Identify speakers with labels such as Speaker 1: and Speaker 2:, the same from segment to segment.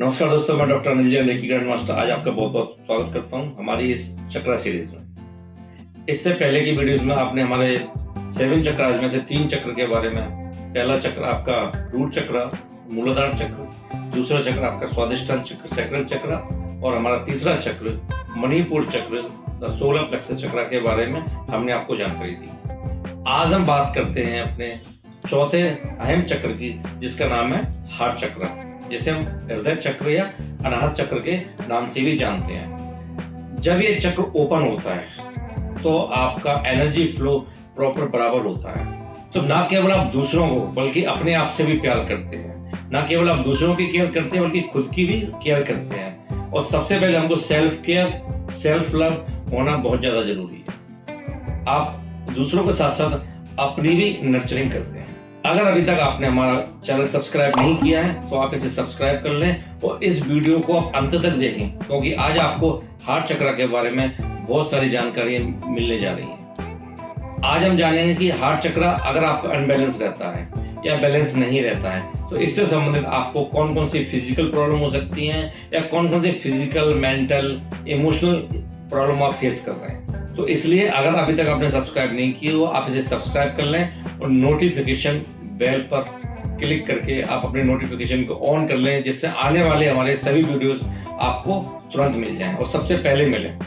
Speaker 1: नमस्कार दोस्तों, मैं doctor Anil Jain, reiki grand master. आज आपका बहुत बहुत स्वागत करता हूं हमारी इस चक्रा सीरीज में। इससे पहले की वीडियोस में आपने हमारे 7 चक्रास में से 3 चक्र के बारे में, पहला चक्र आपका रूट चक्र, मूलाधार चक्र, दूसरा चक्र आपका स्वादिष्टान चक्र, सैक्रल चक्र, और हमारा तीसरा चक्र मणिपुर चक्र, द सोलर प्लेक्सस चक्र के बारे में हमने आपको जानकारी दी। आज हम बात करते हैं अपने चौथे अहम चक्र की, जिसका नाम है हार्ट चक्र, जिसे हम हृदय चक्र या अनाहत चक्र के नाम से भी जानते हैं। जब ये चक्र ओपन होता है तो आपका एनर्जी फ्लो प्रॉपर बराबर होता है। तो ना केवल आप दूसरों को बल्कि अपने आप से भी प्यार करते हैं, ना केवल आप दूसरों की केयर करते हैं बल्कि खुद की भी केयर करते हैं। और सबसे पहले हमको सेल्फ केयर, सेल्फ लव होना बहुत ज्यादा जरूरी है। आप दूसरों के साथ साथ अपनी भी नर्चरिंग करते हैं। अगर अभी तक आपने हमारा चैनल सब्सक्राइब नहीं किया है तो आप इसे सब्सक्राइब कर लें और इस वीडियो को आप अंत तक देखें, क्योंकि आज आपको हार्ट चक्र के बारे में बहुत सारी जानकारी मिलने जा रही है। आज हम जानेंगे कि हार्ट चक्र अगर आपका अनबैलेंस रहता है या बैलेंस नहीं रहता है तो इससे संबंधित आपको कौन कौन सी फिजिकल प्रॉब्लम हो सकती हैं या कौन कौन सी फिजिकल, मेंटल, इमोशनल प्रॉब्लम आप फेस कर रहे हैं। तो इसलिए अगर अभी तक आपने सब्सक्राइब नहीं किया हो, आप इसे सब्सक्राइब कर लें और नोटिफिकेशन बेल पर क्लिक करके आप अपने नोटिफिकेशन को ऑन कर लें, जिससे आने वाले हमारे सभी वीडियोस आपको तुरंत मिल जाएं और सबसे पहले मिलें।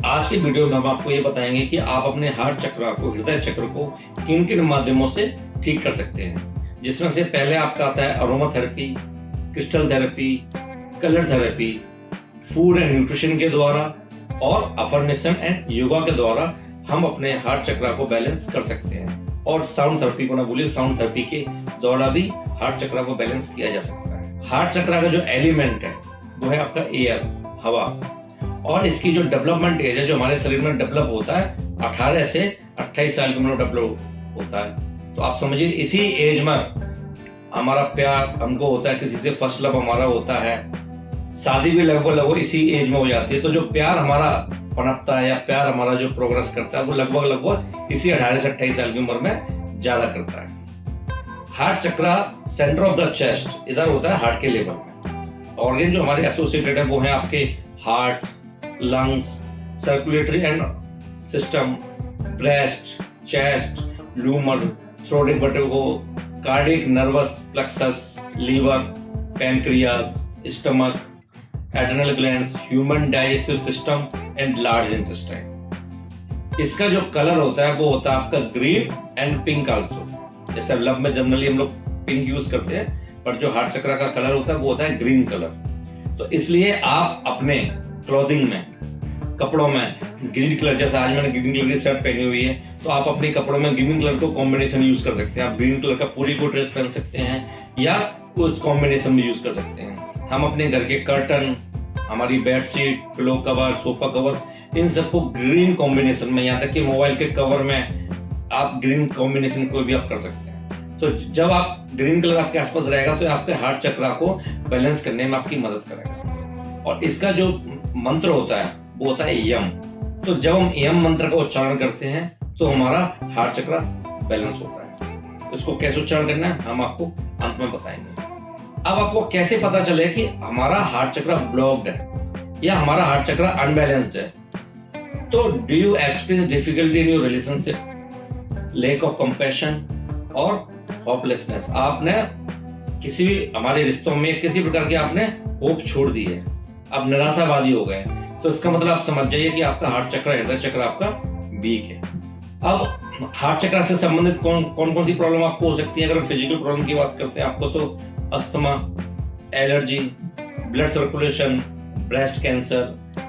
Speaker 1: आज की वीडियो में हम आपको ये बताएंगे कि आप अपने हार्ट चक्र को, हृदय चक्र को किन किन माध्यमों से ठीक कर सकते हैं, जिसमें से पहले आपका आता है aroma therapy, crystal therapy, colour therapy, food and nutrition के द्वारा और अफर्मेशन एंड योगा के द्वारा हम अपने हार्ट चक्र को बैलेंस कर सकते हैं। और साउंड थेरेपी को ना भूलिए, साउंड थेरेपी के द्वारा भी हार्ट चक्र को बैलेंस किया जा सकता है। हार्ट चक्र का जो एलिमेंट है वो है आपका एयर, हवा, और इसकी जो डेवलपमेंट एज है, जो हमारे शरीर में डेवलप होता है 18 से 28 साल की उम्र में डेवलप होता है। तो आप समझिए इसी एज में हमारा प्यार हमको होता है, किसी से फर्स्ट लव हमारा होता है, शादी भी लगभग इसी एज में हो जाती है। तो जो प्यार हमारा पनपता है या प्यार हमारा जो प्रोग्रेस करता है वो लगभग इसी 18 से 28 साल की उम्र में ज्यादा करता है। हार्ट चक्र सेंटर ऑफ द चेस्ट इधर होता है, हार्ट के लेवल में। ऑर्गन जो हमारे एसोसिएटेड है वो है आपके heart, lungs, circulatory and system, breast, chest, lumbar, thoracic बटको, cardiac nervous plexus, liver, pancreas, stomach, adrenal glands, human digestive system and large intestine. इसका जो कलर होता है वो होता है आपका ग्रीन एंड पिंक आल्सो। जैसे लव में जनरली हम लोग पिंक यूज करते हैं, पर जो हार्ट चक्र का कलर होता है वो होता है ग्रीन कलर। तो इसलिए आप अपने क्लोथिंग में, कपड़ों में ग्रीन कलर, जैसे आज मैंने ग्रीन कलर की शर्ट पहनी हुई है तो आप अपने कपड़ों में ग्रीन कलर को कॉम्बिनेशन यूज कर सकते हैं। आप ग्रीन कलर का पूरी को ड्रेस पहन सकते हैं या उस कॉम्बिनेशन में यूज कर सकते हैं। हम अपने घर के कर्टन, हमारी bedsheet, pillow cover, sofa cover, इन सबको ग्रीन कॉम्बिनेशन में, यहाँ तक कि मोबाइल के कवर में आप ग्रीन कॉम्बिनेशन को भी आप कर सकते हैं। तो जब आप ग्रीन कलर आपके आसपास रहेगा तो आपके हार्ट चक्र को बैलेंस करने में आपकी मदद करेगा। और इसका जो मंत्र होता है वो होता है यम। तो जब हम यम मंत्र का उच्चारण करते हैं तो हमारा हार्ट चक्र बैलेंस होता है। इसको कैसे उच्चारण करना है हम आपको अंत में बताएंगे। अब आपको कैसे पता चले कि हमारा हार्ट चक्र ब्लॉक्ड है या हमारा हार्ट चक्र अनबैलेंस्ड है? तो do you experience difficulty in your relationship, lack of compassion और होपलेसनेस? आपने किसी भी हमारे रिश्तों में किसी प्रकार की आपने होप छोड़ दी है, आप निराशावादी हो गए, तो इसका मतलब आप समझ जाइए कि आपका हार्ट चक्र, हृदय चक्र आपका वीक है। अब हार्ट चक्र से संबंधित कौन सी प्रॉब्लम आपको हो सकती है? अगर हम फिजिकल प्रॉब्लम की बात करते हैं आपको, तो asthma, allergy, blood circulation, breast cancer,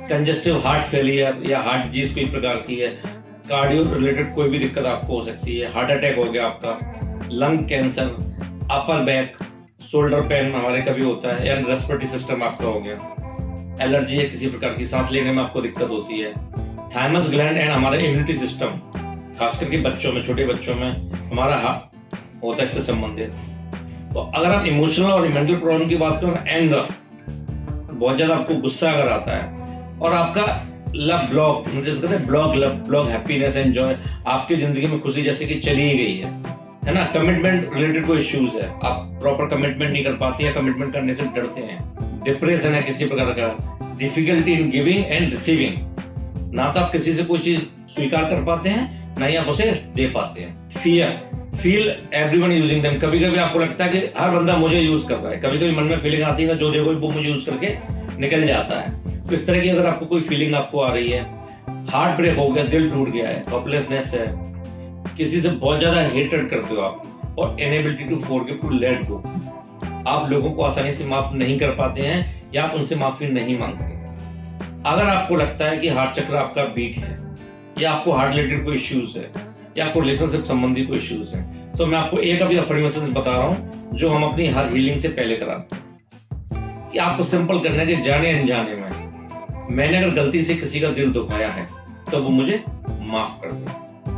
Speaker 1: congestive heart failure या हार्ट डिजीज कोई प्रकार की है, कार्डियो रिलेटेड कोई भी दिक्कत आपको हो सकती है, हार्ट अटैक हो गया आपका, lung cancer, upper back, shoulder pain हमारे कभी होता है, या रेस्पिरेटरी सिस्टम आपका हो गया, एलर्जी है किसी प्रकार की, सांस लेने में आपको दिक्कत होती है, थाइमस ग्लैंड एंड हमारा इम्यूनिटी सिस्टम, खास करके बच्चों में, छोटे बच्चों में हमारा होता है इससे संबंधित। तो अगर आप इमोशनल और मेंटल प्रॉब्लम की बात करें, एंगर, बहुत ज्यादा आपको गुस्सा अगर आता है और आपका लव ब्लॉक, जिसको कहते हैं block love, block happiness and Joy, आपकी जिंदगी में खुशी जैसे कि चली ही गई है ना, कमिटमेंट रिलेटेड कोई इश्यूज है, आप प्रॉपर कमिटमेंट नहीं कर पाते या कमिटमेंट करने से डरते हैं, डिप्रेशन है किसी प्रकार का, difficulty in giving and receiving, ना तो आप किसी से कोई चीज स्वीकार कर पाते हैं ना ही आप उसे दे पाते हैं। Fear, feel everyone using them, कभी कभी आपको लगता है कि हर बंदा मुझे यूज कर रहा है, कभी कभी मन में फीलिंग आती है जो देखो वो मुझे यूज करके निकल जाता है। तो इस तरह की अगर आपको कोई फीलिंग आपको आ रही है, हार्ट ब्रेक हो गया, दिल टूट गया है, होपलेसनेस है, किसी से बहुत ज्यादा हेटेड करते हो आप, और inability to forgive to let go, आप लोगों को आसानी से माफ नहीं कर पाते हैं या आप उनसे माफी नहीं मांगते। अगर आपको लगता है कि हार्ट चक्र आपका वीक है या आपको हार्ट रिलेटेड कोई इश्यूज है या आपको रिलेशनशिप संबंधी कोई इश्यूज है, तो मैं आपको एक अभी अफर्मेशन बता रहा हूं जो हम अपनी हर हीलिंग से पहले कराते हैं। कि आपको सिंपल करना है कि जाने अनजाने में मैंने अगर गलती से किसी का दिल दुखाया है तो वो मुझे माफ कर दे,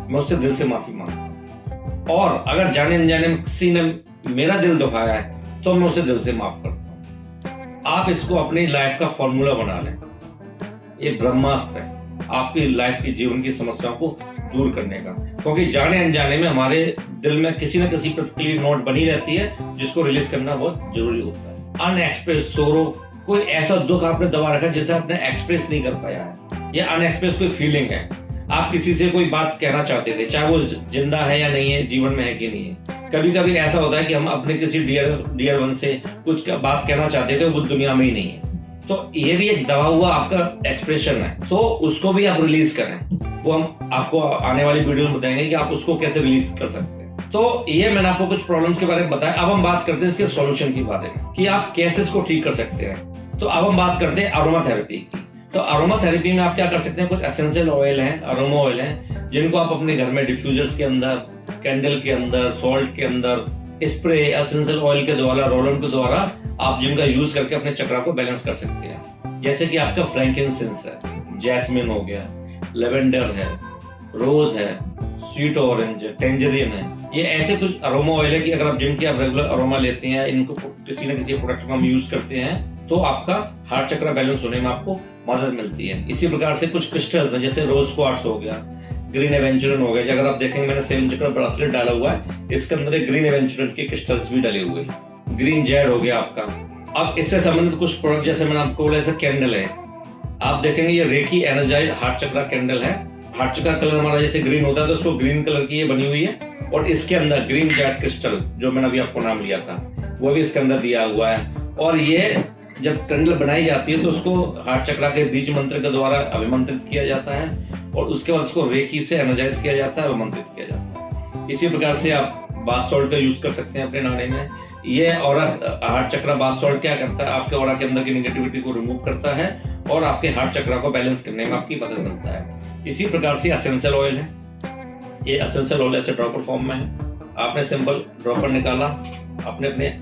Speaker 1: मैं उससे दिल से माफी मांगता हूं। और अगर जाने अनजाने में किसी ने मेरा दिल दुखाया है तो मैं उसे दिल से माफ करता हूं। आप इसको अपनी लाइफ का फॉर्मूला बना लें, ये ब्रह्मास्त्र है आपकी लाइफ की जीवन की समस्याओं को दूर करने का। क्योंकि जाने अनजाने में हमारे दिल में किसी न किसी प्रतिक्रिया नोट बनी रहती है जिसको रिलीज करना बहुत जरूरी होता है। अनएक्सप्रेस सोरो, कोई ऐसा दुख आपने दबा रखा जिसे आपने एक्सप्रेस नहीं कर पाया है, या अनएक्सप्रेस कोई फीलिंग है, आप किसी से कोई बात कहना चाहते थे, चाहे वो जिंदा है या नहीं है, जीवन में है कि नहीं है। कभी कभी ऐसा होता है कि हम अपने किसी डियर वन से कुछ बात कहना चाहते थे, वो दुनिया में ही नहीं है, तो ये भी एक दबा हुआ आपका एक्सप्रेशन है, तो उसको भी आप रिलीज करें। वो हम आपको आने वाली वीडियो में बताएंगे कि आप उसको कैसे रिलीज कर सकते हैं। तो ये मैंने आपको कुछ प्रॉब्लम्स के बारे में बताया। अब हम बात करते हैं इसके सॉल्यूशन के बारे में कि आप कैसे इसको ठीक कर सकते हैं। तो अब हम बात करते हैं अरोमा थेरेपी की। तो अरोमा थेरेपी में आप क्या कर सकते हैं, कुछ एसेंशियल ऑयल हैं, अरोमा ऑयल हैं, जिनको आप अपने घर में डिफ्यूजर्स के अंदर, कैंडल के अंदर, सॉल्ट के अंदर, स्प्रे एसेंशियल ऑयल के द्वारा, रोल के द्वारा आप जिनका यूज करके अपने चक्रा को बैलेंस कर सकते हैं। जैसे कि आपका फ्रैंकिंसेंस है, जैस्मिन हो गया, लेवेंडर है, रोज है, स्वीट ऑरेंज है, टेंजरिन है, ये ऐसे कुछ अरोमा ऑयल है कि अगर आप जिनकी आप रेगुलर अरोमा लेते हैं, इनको किसी न किसी प्रोडक्ट में हम यूज करते हैं, तो आपका हार्ट चक्रा बैलेंस होने में आपको मदद मिलती है। इसी प्रकार से कुछ क्रिस्टल्स हैं, जैसे रोज क्वार्ट्स हो गया, ग्रीन एवेंचुरिन हो गया। अगर आप देखेंगे मैंने 7 चक्र ब्रासलेट डाला हुआ है, इसके अंदर एक ग्रीन एवेंचुरिन के क्रिस्टल्स भी डाले हुए हैं। ग्रीन जेड हो गया आपका। अब इससे संबंधित कुछ प्रोडक्ट जैसे मैंने आपको बोला, जैसे कैंडल है, आप देखेंगे ये रेकी एनर्जाइज हार्ट चक्रा कैंडल है। हार्ट चक्रा कलर हमारा जैसे ग्रीन होता है तो उसको ग्रीन कलर की ये बनी हुई है, और इसके अंदर ग्रीन जेड क्रिस्टल जो मैंने अभी आपको नाम लिया था वो भी इसके अंदर दिया हुआ है। और ये जब कैंडल बनाई जाती है तो उसको हार्ट चक्रा के बीज मंत्र के द्वारा अभिमंत्रित किया जाता है, और उसके बाद उसको रेकी से एनर्जाइज किया जाता है, अभिमंत्रित किया जाता है। इसी प्रकार से आप बाथ सॉल्ट का यूज कर सकते हैं अपने नाने में। ये और हार्ट चक्रा बाथ सॉल्ट क्या करता है, आपके ऑरा के अंदर की नेगेटिविटी को रिमूव करता है और आपके हार्ट चक्रा को बैलेंस करने में आपकी मदद मिलता है। इसी प्रकार से एसेंशियल ऑयल है, ये एसेंशियल ऑयल ऐसे ड्रॉपर फॉर्म में है। आपने सिंपल ड्रॉपर निकाला, आपने अपने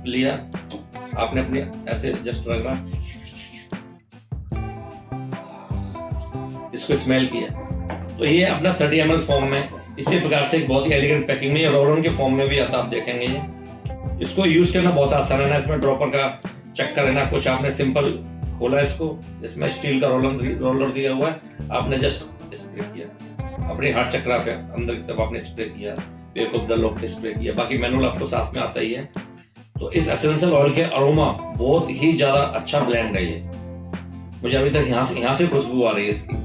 Speaker 1: लिया, आपने अपने ऐसे जस्ट रगड़ा, इसको स्मेल किया, तो ये अपना 30 ml फॉर्म में, इसी प्रकार से एक बहुत ही एलिगेंट पैकिंग में, ये रोलन के फॉर्म में भी आता, आप देखेंगे ये। इसको यूज करना बहुत आसान है ना, इसमें ड्रॉपर का चक्कर है ना कुछ, आपने सिंपल खोला इसको, इसमें स्टील का रोलर दिया हुआ है, आपने जस्ट स्प्रे किया अपने हार्ट चक्रा पे, अंदर की तरफ आपने स्प्रे किया, एक ऑफ द लोग स्प्रे किया, बाकी मैनुअल आपको साथ में आता ही है। तो इस एसेंशियल ऑयल के अरोमा बहुत ही ज्यादा अच्छा ब्लेंड है ये, मुझे अभी तक यहाँ से खुशबू आ रही है इसकी।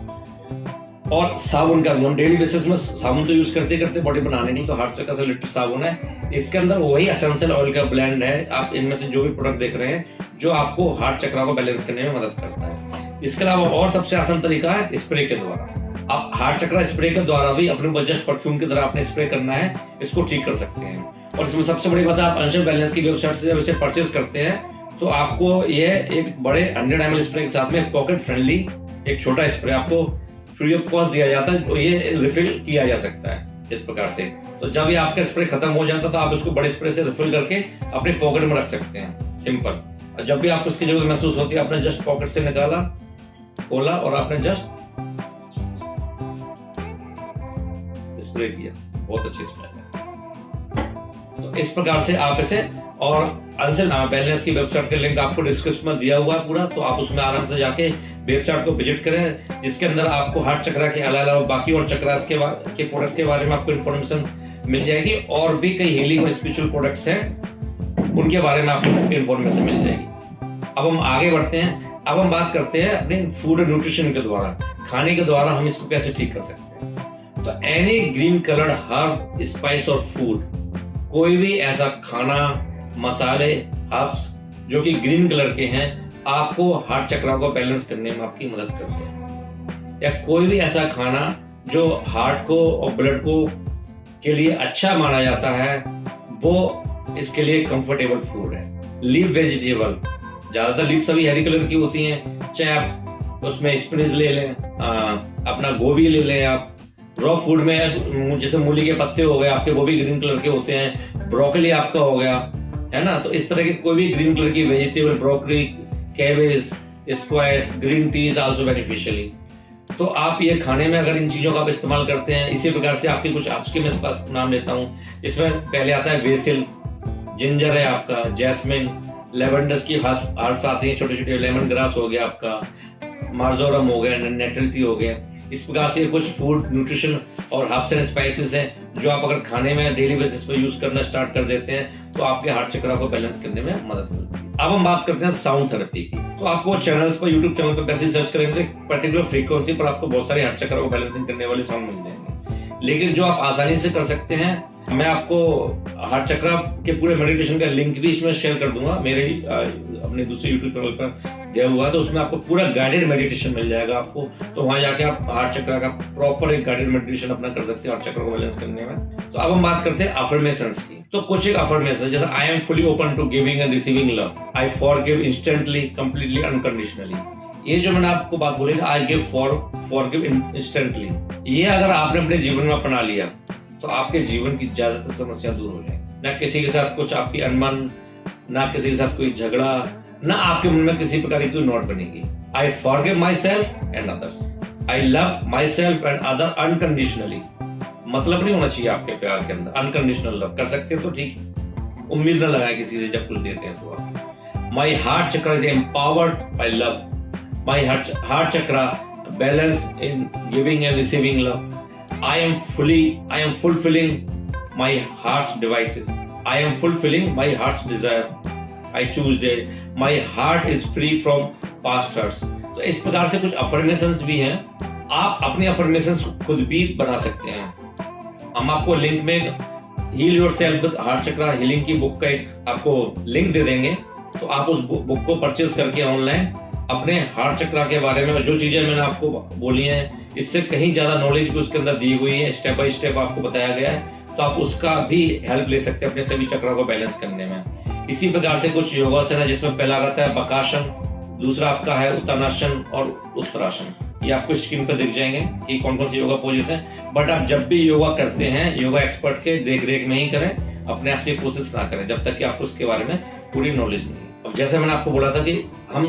Speaker 1: और साबुन का भी हम डेली बेसिस में साबुन तो यूज करते करते बॉडी बनाने नहीं, तो हार्ट चक्रा से रिलेटेड साबुन है, इसके अंदर वही एसेंशियल ऑयल का ब्लेंड है। आप इनमें से जो भी प्रोडक्ट देख रहे हैं जो आपको हार्ट चक्रा को बैलेंस करने में मदद करता है। इसके अलावा और सबसे आसान तरीका है स्प्रे के द्वारा। आप हार्ट चक्रा स्प्रे के द्वारा भी अपने ऊपर जस्ट परफ्यूम की तरह आपने स्प्रे करना है, इसको ठीक कर सकते हैं। और इसमें सबसे बड़ी बात है, आप अंशल बैलेंस की वेबसाइट से जब इसे परचेज करते हैं तो आपको ये एक बड़े 100 ml स्प्रे के साथ में पॉकेट फ्रेंडली एक छोटा स्प्रे आपको फ्री ऑफ कॉस्ट दिया जाता है, तो ये रिफिल किया जा सकता है इस प्रकार से। तो जब ये आपका स्प्रे खत्म हो जाता है तो आप इसको बड़े स्प्रे से रिफिल करके अपने पॉकेट में रख सकते हैं, सिंपल। और जब भी आपको इसकी जरूरत महसूस होती है, आपने जस्ट पॉकेट से निकाला, खोला और आपने जस्ट स्प्रे किया, बहुत अच्छी स्मेल है। तो इस प्रकार से आप इसे, और अंशल बैलेंस की वेबसाइट का लिंक आपको डिस्क्रिप्शन में दिया हुआ है पूरा, तो आप उसमें आराम से जाके वेबसाइट को विजिट करें, जिसके अंदर आपको हार्ट चक्रा के अलावा बाकी और चक्रास के प्रोडक्ट के बारे में आपको इन्फॉर्मेशन मिल जाएगी, और भी कई हीलिंग और स्पिरिचुअल प्रोडक्ट्स हैं उनके बारे में आपको इन्फॉर्मेशन मिल जाएगी। अब हम आगे बढ़ते हैं। अब हम बात करते हैं अपने फूड और न्यूट्रिशन के द्वारा, खाने के द्वारा हम इसको कैसे ठीक कर सकते हैं। तो any green coloured herb, spice और फूड, कोई भी ऐसा खाना, मसाले, हर्ब्स जो कि ग्रीन कलर के हैं, आपको हार्ट चक्र को बैलेंस करने में आपकी मदद करते हैं। या कोई भी ऐसा खाना जो हार्ट को और ब्लड को के लिए अच्छा माना जाता है, वो इसके लिए कंफर्टेबल फूड है। लीफ वेजिटेबल, ज्यादातर लीफ सभी हरी कलर की होती हैं, चाहे आप उसमें स्पिनच ले लें, अपना गोभी ले लें आप। रॉ फूड में जैसे मूली के पत्ते हो गए आपके, वो भी ग्रीन कलर के होते हैं। ब्रोकली आपका हो गया, है ना। तो इस तरह के कोई भी ग्रीन कलर की vegetable, broccoli, cabbage, squash, green tea is also beneficially. तो आप ये खाने में अगर इन चीजों का आप इस्तेमाल करते हैं, इसी प्रकार से आपकी कुछ आपके मैं पास नाम लेता हूँ। इसमें पहले आता है बेसिल, जिंजर है आपका, जैस्मिन, लेवेंडर्स की हर्ब्स आती है, छोटे छोटे, लेमन ग्रास हो गया आपका, मार्जोरम हो गया, नेटल टी हो गया। इस प्रकार से कुछ फूड, न्यूट्रिशन और हर्ब्स एंड स्पाइसेस हैं जो आप अगर खाने में डेली बेसिस पे यूज करना स्टार्ट कर देते हैं तो आपके हार्ट चक्र को बैलेंस करने में मदद मिलती है। अब हम बात करते हैं साउंड थेरेपी की। तो आपको चैनल्स पर, यूट्यूब चैनल पर कैसे सर्च करेंगे तो पर्टिकुलर फ्रीक्वेंसी पर आपको बहुत सारे हार्ट चक्र को बैलेंसिंग करने वाले साउंड मिल जाएंगे। लेकिन जो आप आसानी से कर सकते हैं, मैं आपको हार्ट चक्र के पूरे मेडिटेशन का लिंक भी इसमें शेयर कर दूंगा, मेरे ही अपने दूसरे यूट्यूब चैनल पर दिया हुआ है। तो उसमें आपको पूरा गाइडेड मेडिटेशन मिल जाएगा आपको। तो वहां जाके आप हार्ट चक्र का प्रॉपर एक गाइडेड मेडिटेशन अपना कर सकते हैं हार्ट चक्र को बैलेंस करने में। तो अब हम बात करते हैं अफर्मेशंस की। तो कुछ एक अफर्मेशन, जैसे I am fully open to giving and receiving love, I forgive instantly, completely, unconditionally. ये जो मैंने आपको बात बोली ना, आई गिव फॉरगिव इंस्टेंटली, ये अगर आपने अपने जीवन में अपना लिया तो आपके जीवन की ज्यादातर समस्या दूर हो जाएगी। ना किसी के साथ कुछ आपकी अनबन, ना किसी के साथ कोई झगड़ा, ना आपके मन में किसी प्रकार की कोई नोट बनेगी। I forgive my self and others, I love my self and other unconditionally. मतलब नहीं होना चाहिए आपके प्यार के अंदर, अनकंडीशनल लव कर सकते हैं तो ठीक, उम्मीद न लगाए किसी से जब कुछ देते हैं तो आप। My heart chakra is empowered by love, my heart chakra balanced in giving and receiving love. I am fulfilling my heart's devices. I am fulfilling my heart's desire. I choose day. My heart is free from past hurts. तो इस प्रकार से कुछ affirmations भी हैं। आप अपने affirmations खुद भी बना सकते हैं। हम आपको लिंक में हील योरसेल्फ विद हार्ट चक्र हीलिंग की बुक का एक आपको लिंक दे देंगे। तो आप उस बुक को परचेज करके ऑनलाइन अपने हार्ट चक्र के बारे में जो चीजें मैंने आपको बोली हैं, इससे कहीं ज्यादा नॉलेज भी उसके अंदर दी हुई है, स्टेप बाय स्टेप आपको बताया गया है। तो आप उसका भी हेल्प ले सकते हैं अपने सभी चक्रों को बैलेंस करने में। इसी प्रकार से कुछ योगासन है, जिसमें पहला आता है बकासन, दूसरा आपका है उत्तानासन और उत्तरासन। ये आपको स्क्रीन पर दिख जाएंगे कि कौन कौन सी योगा पोजेस हैं। बट आप जब भी योगा करते हैं, योगा एक्सपर्ट के देख रेख में ही करें, अपने आप से कोशिश ना करें जब तक कि आपको उसके बारे में पूरी नॉलेज नहीं है। अब जैसे मैंने आपको बोला था कि हम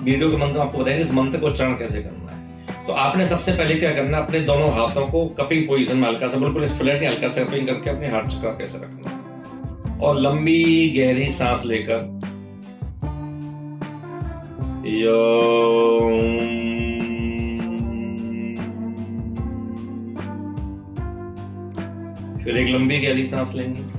Speaker 1: वीडियो के मंत्र आपको बताएंगे, इस मंत्र को उच्चारण कैसे करना है। तो आपने सबसे पहले क्या करना है, अपने दोनों हाथों को कपिंग पोजीशन में हल्का सा, बिल्कुल फ्लैट नहीं, हल्का सा कपिंग करके अपने हार्ट चक्र कैसे रखना है। और लंबी गहरी सांस लेकर फिर एक लंबी गहरी सांस लेंगे,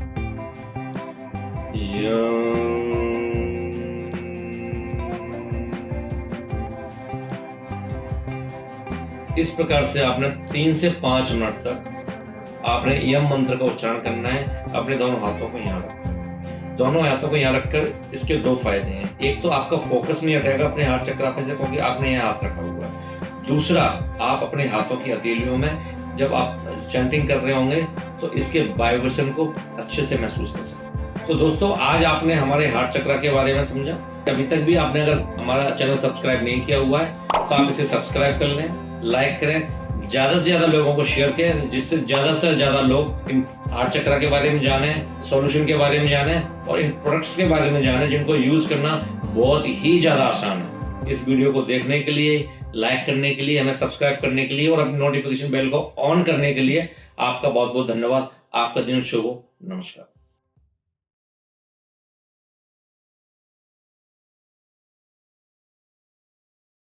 Speaker 1: इस प्रकार से आपने 3 से 5 मिनट तक आपने यम मंत्र का उच्चारण करना है। अपने दोनों हाथों को यहाँ रखकर, दोनों हाथों को यहाँ रखकर इसके 2 फायदे हैं। एक तो आपका फोकस नहीं हटेगा अपने हार्ट चक्र पे से, क्योंकि आपने यहाँ हाथ रखा हुआ है। दूसरा, आप अपने हाथों की हथेलियों में जब आप चैंटिंग कर रहे होंगे तो इसके वाइब्रेशन को अच्छे से महसूस कर सकते हैं। तो दोस्तों, आज आपने हमारे हार्ट चक्र के बारे में समझा। अभी तक भी आपने अगर हमारा चैनल सब्सक्राइब नहीं किया हुआ है तो आप इसे सब्सक्राइब कर लें, लाइक करें, ज्यादा से ज्यादा लोगों को शेयर करें, जिससे ज्यादा से ज्यादा लोग इन हार्ट चक्र के बारे में जाने, सॉल्यूशन के बारे में जाने और इन प्रोडक्ट्स के बारे में जाने, जिनको यूज करना बहुत ही ज्यादा आसान है। इस वीडियो को देखने के लिए, लाइक करने के लिए, हमें सब्सक्राइब करने के लिए और अपनी नोटिफिकेशन बेल को ऑन करने के लिए आपका बहुत बहुत धन्यवाद। आपका दिन शुभ हो। नमस्कार।